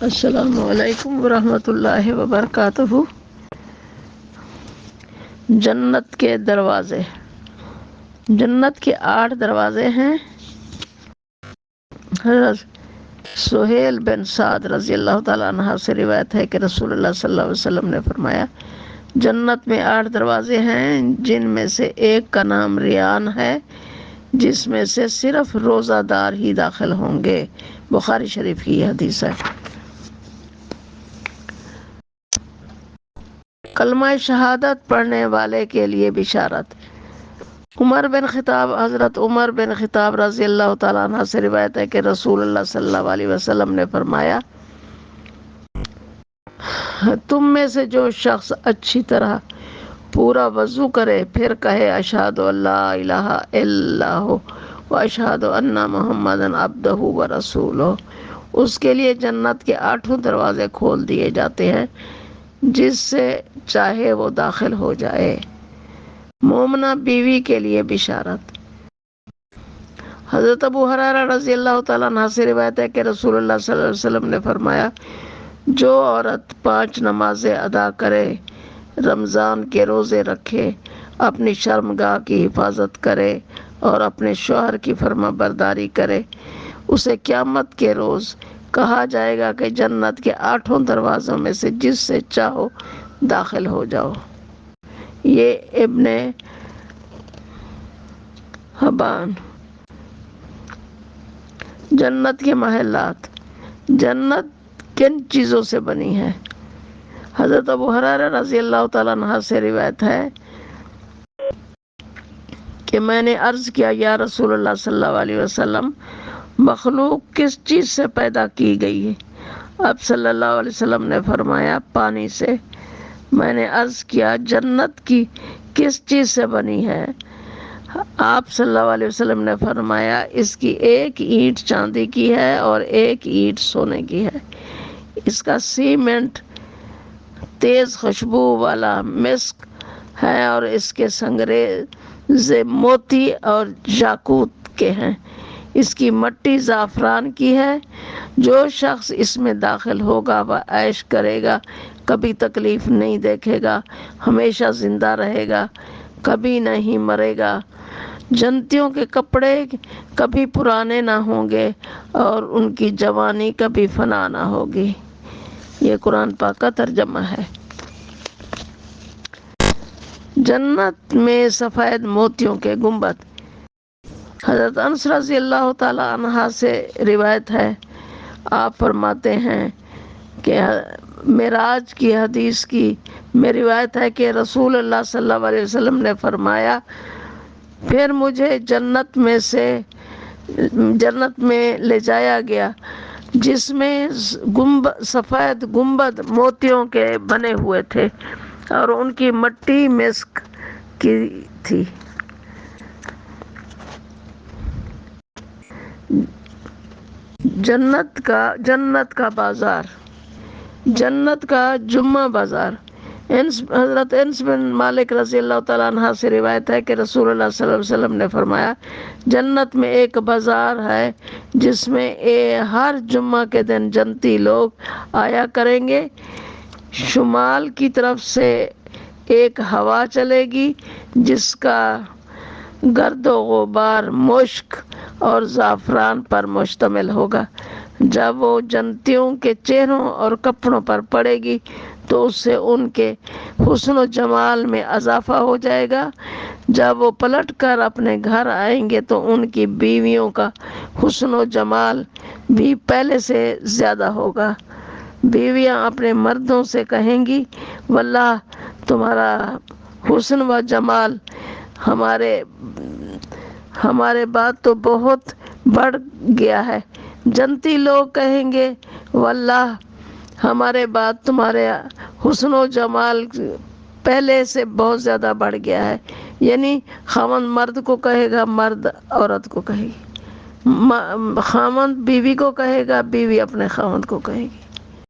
السلام علیکم ورحمۃ اللہ وبرکاتہ۔ جنت کے دروازے۔ جنت کے 8 دروازے ہیں۔ حضرت سہیل بن سعد رضی اللہ تعالیٰ عنہ سے روایت ہے کہ رسول اللہ صلی اللہ علیہ وسلم نے فرمایا، جنت میں 8 دروازے ہیں، جن میں سے ایک کا نام ریان ہے، جس میں سے صرف روزہ دار ہی داخل ہوں گے۔ بخاری شریف کی یہ حدیث ہے۔ کلمہ شہادت پڑھنے والے کے لیے بشارت۔ حضرت عمر بن خطاب رضی اللہ تعالیٰ عنہ سے روایت ہے کہ رسول اللہ صلی اللہ علیہ وسلم نے فرمایا، تم میں سے جو شخص اچھی طرح پورا وضو کرے پھر کہے اشہد ان لا الہ الا اللہ و اشہد ان محمدًا عبدہ و رسولہ، اس کے لیے جنت کے 8 دروازے کھول دیے جاتے ہیں، جس سے چاہے وہ داخل ہو جائے۔ مومنہ بیوی کے لیے بشارت۔ حضرت ابو ہریرہ رضی اللہ تعالیٰ عنہ سے روایت ہے کہ رسول اللہ صلی اللہ علیہ وسلم نے فرمایا، جو عورت 5 نمازیں ادا کرے، رمضان کے روزے رکھے، اپنی شرمگاہ کی حفاظت کرے اور اپنے شوہر کی فرما برداری کرے، اسے قیامت کے روز کہا جائے گا کہ جنت کے 8 دروازوں میں سے جس سے چاہو داخل ہو جاؤ۔ یہ ابن حبان۔ جنت کے محلات۔ جنت کن چیزوں سے بنی ہے؟ حضرت ابو ہریرہ رضی اللہ تعالیٰ عنہ سے روایت ہے کہ میں نے عرض کیا، یا رسول اللہ صلی اللہ علیہ وسلم، مخلوق کس چیز سے پیدا کی گئی ہے؟ آپ صلی اللہ علیہ وسلم نے فرمایا، پانی سے۔ میں نے عرض کیا، جنت کی کس چیز سے بنی ہے؟ آپ صلی اللہ علیہ وسلم نے فرمایا، اس کی ایک اینٹ چاندی کی ہے اور ایک اینٹ سونے کی ہے، اس کا سیمنٹ تیز خوشبو والا مسک ہے اور اس کے سنگریز موتی اور یاقوت کے ہیں، اس کی مٹی زعفران کی ہے۔ جو شخص اس میں داخل ہوگا وہ عیش کرے گا، کبھی تکلیف نہیں دیکھے گا، ہمیشہ زندہ رہے گا، کبھی نہیں مرے گا۔ جنتیوں کے کپڑے کبھی پرانے نہ ہوں گے اور ان کی جوانی کبھی فنا نہ ہوگی۔ یہ قرآن پاک کا ترجمہ ہے۔ جنت میں سفید موتیوں کے گنبد۔ حضرت انس رضی اللہ تعالی عنہ سے روایت ہے، آپ فرماتے ہیں کہ معراج کی حدیث کی میں روایت ہے کہ رسول اللہ صلی اللہ علیہ وسلم نے فرمایا، پھر مجھے جنت میں لے جایا گیا، جس میں سفید گنبد موتیوں کے بنے ہوئے تھے اور ان کی مٹی مسک کی تھی۔ جنت کا بازار۔ جنت کا جمعہ بازار۔ حضرت انس بن مالک رضی اللہ تعالیٰ عنہ سے روایت ہے کہ رسول اللہ صلی اللہ علیہ وسلم نے فرمایا، جنت میں ایک بازار ہے جس میں ہر جمعہ کے دن جنتی لوگ آیا کریں گے۔ شمال کی طرف سے ایک ہوا چلے گی جس کا گرد و غبار مشک اور زعفران پر مشتمل ہوگا۔ جب وہ جنتیوں کے چہروں اور کپڑوں پر پڑے گی تو اس سے ان کے حسن و جمال میں اضافہ ہو جائے گا۔ جب وہ پلٹ کر اپنے گھر آئیں گے تو ان کی بیویوں کا حسن و جمال بھی پہلے سے زیادہ ہوگا۔ بیویاں اپنے مردوں سے کہیں گی، واللہ تمہارا حسن و جمال ہمارے بعد تو بہت بڑھ گیا ہے۔ جنتی لوگ کہیں گے، واللہ ہمارے بعد تمہارے حسن و جمال پہلے سے بہت زیادہ بڑھ گیا ہے۔ یعنی خاوند مرد کو کہے گا، مرد عورت کو کہے گی، خاوند بیوی کو کہے گا، بیوی اپنے خاوند کو کہے گی۔